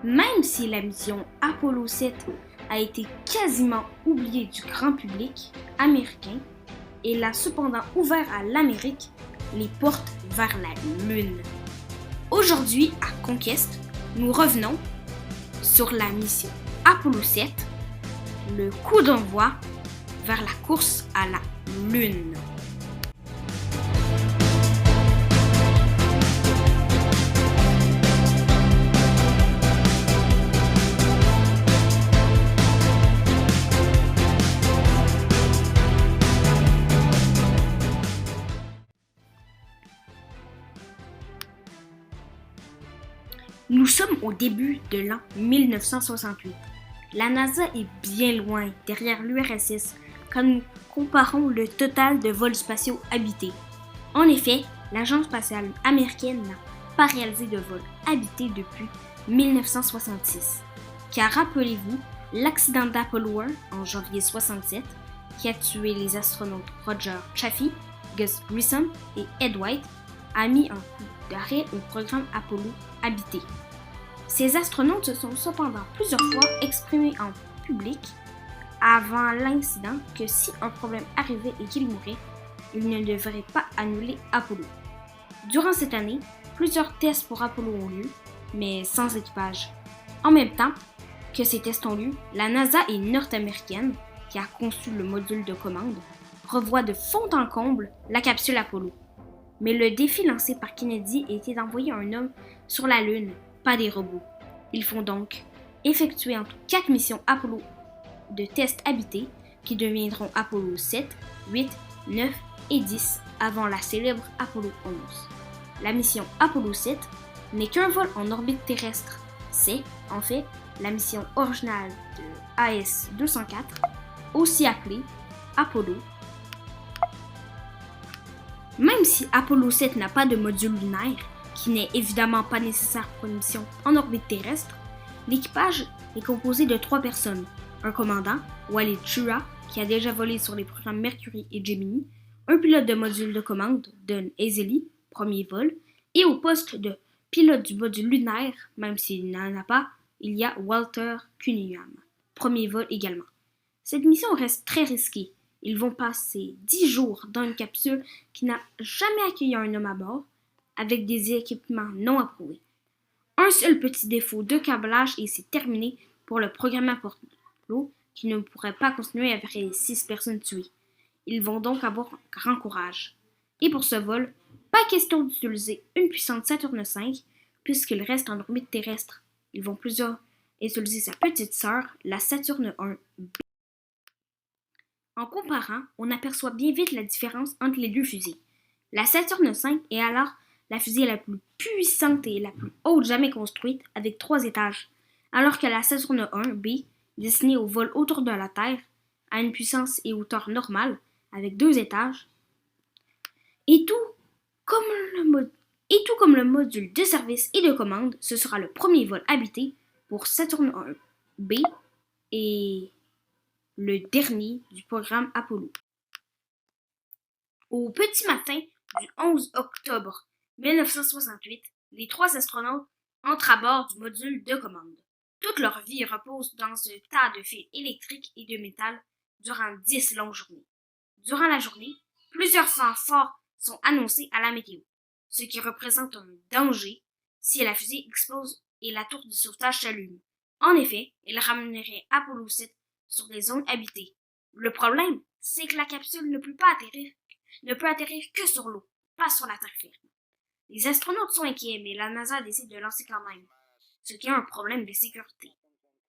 Même si la mission Apollo 7 a été quasiment oubliée du grand public américain, elle a cependant ouvert à l'Amérique les portes vers la Lune. Aujourd'hui, à Conquest, nous revenons sur la mission Apollo 7, le coup d'envoi vers la course à la Lune. Nous sommes au début de l'an 1968. La NASA est bien loin derrière l'URSS quand nous comparons le total de vols spatiaux habités. En effet, l'Agence spatiale américaine n'a pas réalisé de vol habité depuis 1966. Car rappelez-vous, l'accident d'Apollo 1 en janvier 1967 qui a tué les astronautes Roger Chaffee, Gus Grissom et Ed White a mis un coup d'arrêt au programme Apollo habité. Ces astronautes se sont cependant plusieurs fois exprimés en public avant l'incident que si un problème arrivait et qu'ils mouraient, ils ne devraient pas annuler Apollo. Durant cette année, plusieurs tests pour Apollo ont lieu, mais sans équipage. En même temps que ces tests ont lieu, la NASA et nord-américaine, qui a conçu le module de commande, revoit de fond en comble la capsule Apollo. Mais le défi lancé par Kennedy était d'envoyer un homme sur la Lune, pas des robots. Ils font donc effectuer en tout 4 missions Apollo de tests habités qui deviendront Apollo 7, 8, 9 et 10 avant la célèbre Apollo 11. La mission Apollo 7 n'est qu'un vol en orbite terrestre. C'est, en fait, la mission originale de AS-204, aussi appelée Apollo. Même si Apollo 7 n'a pas de module lunaire, qui n'est évidemment pas nécessaire pour une mission en orbite terrestre, l'équipage est composé de 3 personnes. Un commandant, Wally Schirra, qui a déjà volé sur les programmes Mercury et Gemini, un pilote de module de commande, Don Hazley, premier vol, et au poste de pilote du module lunaire, même s'il n'en a pas, il y a Walter Cunningham, premier vol également. Cette mission reste très risquée. Ils vont passer 10 jours dans une capsule qui n'a jamais accueilli un homme à bord, avec des équipements non approuvés. Un seul petit défaut de câblage et c'est terminé pour le programme Apollo qui ne pourrait pas continuer avec les 6 personnes tuées. Ils vont donc avoir grand courage. Et pour ce vol, pas question d'utiliser une puissante Saturne V puisqu'il reste en orbite terrestre. Ils vont plutôt utiliser sa petite sœur, la Saturne 1B. En comparant, on aperçoit bien vite la différence entre les deux fusées. La Saturne V est alors la fusée la plus puissante et la plus haute jamais construite, avec 3 étages, alors que la Saturne 1B, destinée au vol autour de la Terre, a une puissance et hauteur normale, avec 2 étages. Et tout comme le module de service et de commande, ce sera le premier vol habité pour Saturne 1B et le dernier du programme Apollo. Au petit matin du 11 octobre 1968, les 3 astronautes entrent à bord du module de commande. Toute leur vie repose dans un tas de fils électriques et de métal durant 10 longues journées. Durant la journée, plusieurs vents forts sont annoncés à la météo, ce qui représente un danger si la fusée explose et la tour de sauvetage s'allume. En effet, elle ramènerait Apollo 7 sur des zones habitées. Le problème, c'est que la capsule ne peut atterrir que sur l'eau, pas sur la terre ferme. Les astronautes sont inquiets, mais la NASA décide de lancer quand même, ce qui est un problème de sécurité.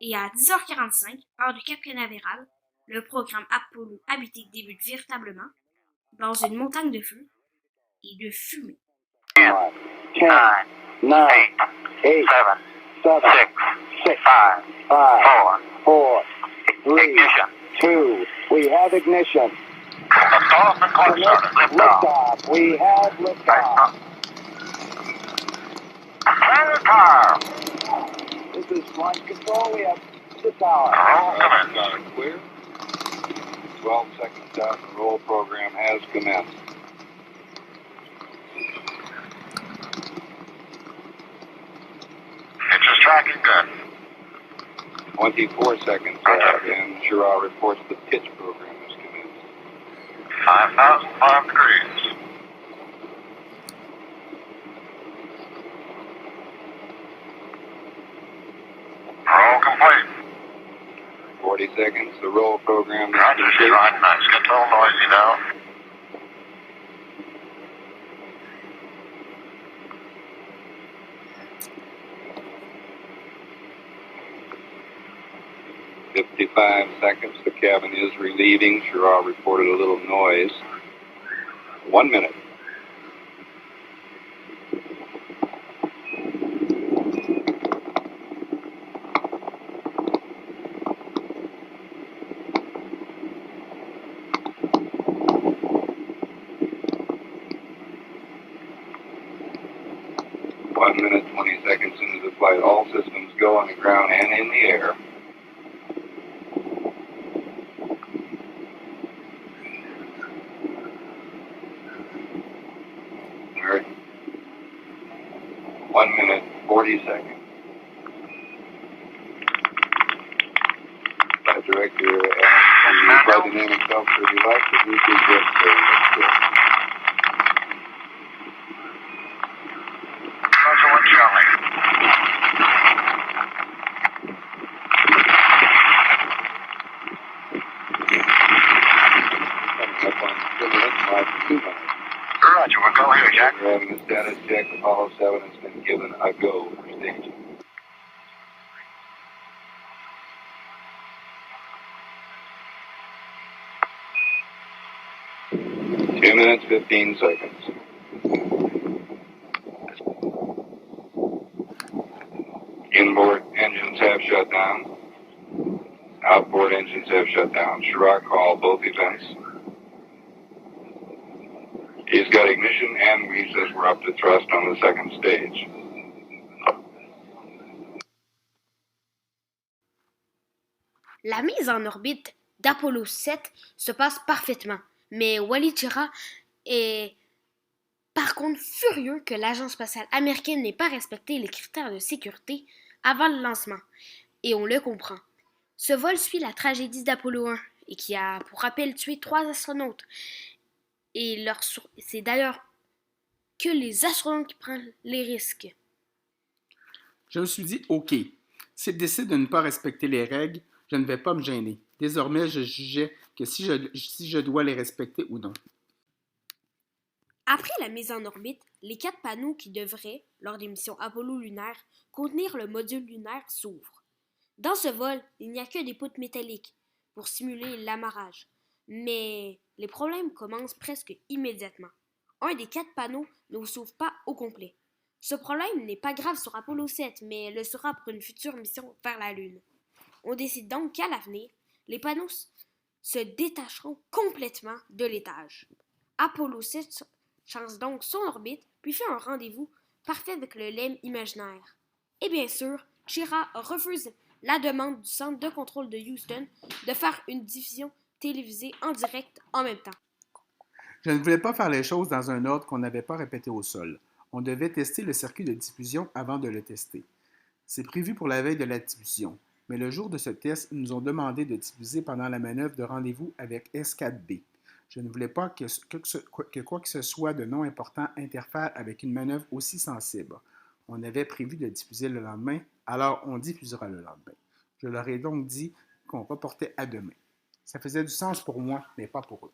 Et à 10h45, heure du Cap Canaveral, le programme Apollo habité débute véritablement dans une montagne de feu et de fumée. 10, 9, 8, 7, 6, 5, 4, 3, ignition. 2, we have ignition. Liftoff, we have liftoff. This is flight control, we have liftoff. Got it clear. 12 seconds out, the roll program has commenced. It's just tracking good. 24 seconds out, and Shira reports the pitch program has commenced. 5,005 degrees. Roll complete. 40 seconds, the roll program is Roger, complete. right, nice. Get a little noisy now. "55 seconds, the cabin is relieving. Shira reported a little noise. 1 minute. One minute, 20 seconds into the flight. All systems go on the ground and in the air. All right. 1 minute, 40 seconds. Flight director asks the flight dynamics officer if he likes to do his work there next day. Roger, one Charlie. Coming up on 2 minutes, Mike 2 minutes. Roger, we're go here, Jack. We're having a status check. Apollo 7 has been given a go for staging. Two minutes, 15 seconds. Inboard engines have shut down. Outboard engines have shut down. Shira called both events. He's got ignition and he says we're up to thrust on the second stage. La mise en orbite d'Apollo 7 se passe parfaitement, mais Wally Schirra est par contre furieux que l'agence spatiale américaine n'ait pas respecté les critères de sécurité avant le lancement, et on le comprend. Ce vol suit la tragédie d'Apollo 1 et qui a pour rappel tué 3 astronautes. Et c'est d'ailleurs que les astronautes qui prennent les risques. Je me suis dit, OK, s'ils décident de ne pas respecter les règles, je ne vais pas me gêner. Désormais, je jugeais que si je dois les respecter ou non. Après la mise en orbite, les 4 panneaux qui devraient, lors des missions Apollo lunaires, contenir le module lunaire s'ouvrent. Dans ce vol, il n'y a que des poutres métalliques pour simuler l'amarrage. Mais les problèmes commencent presque immédiatement. Un des 4 panneaux ne s'ouvre pas au complet. Ce problème n'est pas grave sur Apollo 7, mais le sera pour une future mission vers la Lune. On décide donc qu'à l'avenir, les panneaux se détacheront complètement de l'étage. Apollo 7 change donc son orbite, puis fait un rendez-vous parfait avec le LEM imaginaire. Et bien sûr, Schirra refuse la demande du centre de contrôle de Houston de faire une diffusion télévisée en direct en même temps. Je ne voulais pas faire les choses dans un ordre qu'on n'avait pas répété au sol. On devait tester le circuit de diffusion avant de le tester. C'est prévu pour la veille de la diffusion, mais le jour de ce test, ils nous ont demandé de diffuser pendant la manœuvre de rendez-vous avec S4B. Je ne voulais pas que quoi que ce soit de non important interfère avec une manœuvre aussi sensible. On avait prévu de diffuser le lendemain, alors on diffusera le lendemain. Je leur ai donc dit qu'on reportait à demain. Ça faisait du sens pour moi, mais pas pour eux.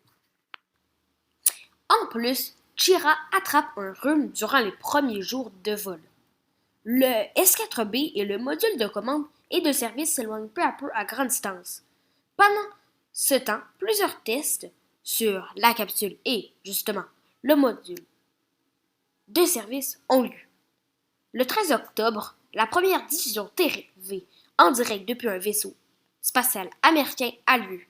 En plus, Schirra attrape un rhume durant les premiers jours de vol. Le S4B et le module de commande et de service s'éloignent peu à peu à grande distance. Pendant ce temps, plusieurs tests sur la capsule et, justement, le module de service ont lieu. Le 13 octobre, la première diffusion TV en direct depuis un vaisseau spatial américain a lieu.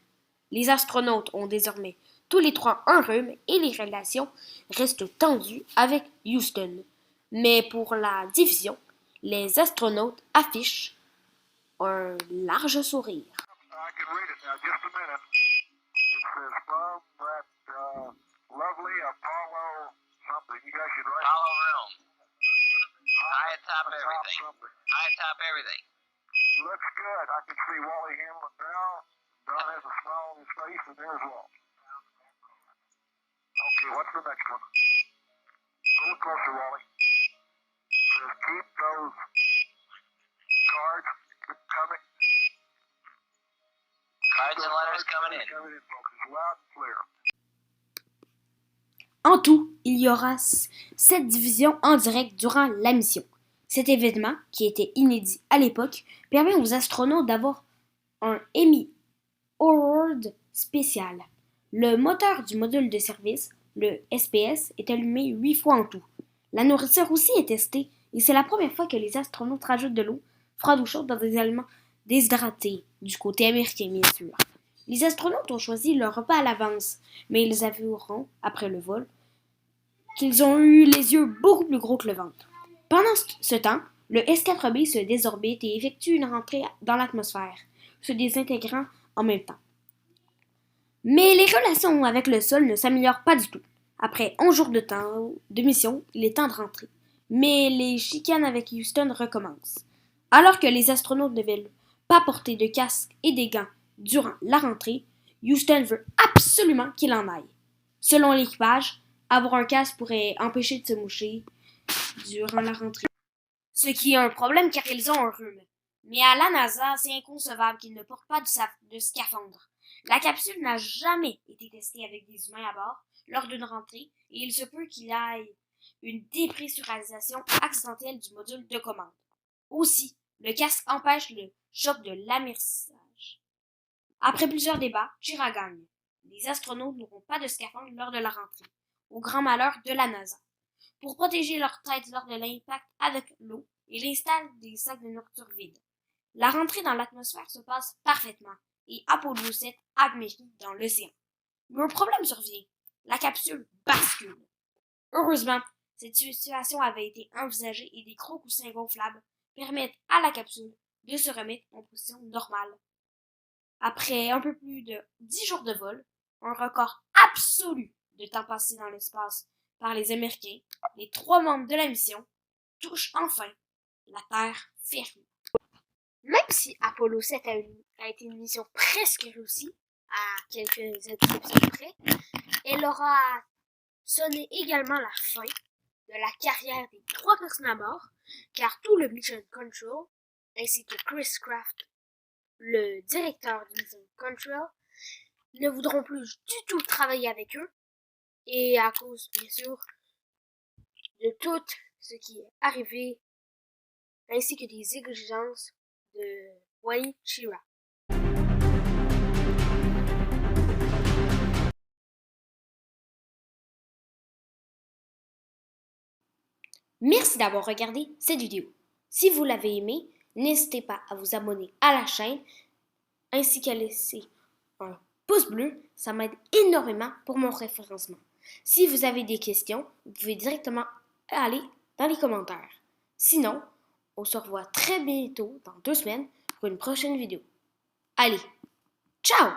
Les astronautes ont désormais tous les 3 un rhume et les relations restent tendues avec Houston. Mais pour la diffusion, les astronautes affichent un large sourire. I can read it now, just a minute. It says from that lovely Apollo something. You guys should write Apollo room. High atop everything. something. High atop everything. Looks good. I can see Wally Hamlin now. Don has a smile on his face, and there's Walt. Okay, what's the next one? A little closer, Wally. Says keep those cards coming. Cards and letters coming in. Coming in, folks. It's loud and clear. En tout, il y aura 7 divisions en direct durant la mission. Cet événement, qui était inédit à l'époque, permet aux astronautes d'avoir un Emmy Award spécial. Le moteur du module de service, le SPS, est allumé 8 fois en tout. La nourriture aussi est testée et c'est la première fois que les astronautes rajoutent de l'eau, froide ou chaude, dans des aliments déshydratés, du côté américain bien sûr. Les astronautes ont choisi leur repas à l'avance, mais ils avoueront, après le vol, qu'ils ont eu les yeux beaucoup plus gros que le ventre. Pendant ce temps, le S-4B se désorbite et effectue une rentrée dans l'atmosphère, se désintégrant en même temps. Mais les relations avec le sol ne s'améliorent pas du tout. Après 11 jours de mission, il est temps de rentrer. Mais les chicanes avec Houston recommencent. Alors que les astronautes ne veulent pas porter de casque et des gants durant la rentrée, Houston veut absolument qu'il en aille. Selon l'équipage, avoir un casque pourrait empêcher de se moucher durant la rentrée. Ce qui est un problème car ils ont un rhume. Mais à la NASA, c'est inconcevable qu'ils ne portent pas de scaphandre. La capsule n'a jamais été testée avec des humains à bord lors d'une rentrée et il se peut qu'il y ait une dépressurisation accidentelle du module de commande. Aussi, le casque empêche le choc de l'amérissage. Après plusieurs débats, Chira gagne. Les astronautes n'auront pas de scaphandre lors de la rentrée, au grand malheur de la NASA. Pour protéger leur tête lors de l'impact avec l'eau, ils installent des sacs de nourriture vides. La rentrée dans l'atmosphère se passe parfaitement et Apollo 7 atterrit dans l'océan. Mais un problème survient. La capsule bascule. Heureusement, cette situation avait été envisagée et des gros coussins gonflables permettent à la capsule de se remettre en position normale. Après un peu plus de 10 jours de vol, un record absolu de temps passé dans l'espace par les Américains, les 3 membres de la mission touchent enfin la Terre ferme. Même si Apollo 7 a été une mission presque réussie, à quelques exceptions près, elle aura sonné également la fin de la carrière des 3 personnes à bord, car tout le Mission Control, ainsi que Chris Kraft, le directeur du Mission Control, ne voudront plus du tout travailler avec eux, et à cause, bien sûr, de tout ce qui est arrivé, ainsi que des exigences de Wally Schirra. Merci d'avoir regardé cette vidéo. Si vous l'avez aimé, n'hésitez pas à vous abonner à la chaîne ainsi qu'à laisser un pouce bleu, ça m'aide énormément pour mon référencement. Si vous avez des questions, vous pouvez directement aller dans les commentaires. Sinon, on se revoit très bientôt, dans 2 semaines, pour une prochaine vidéo. Allez, ciao!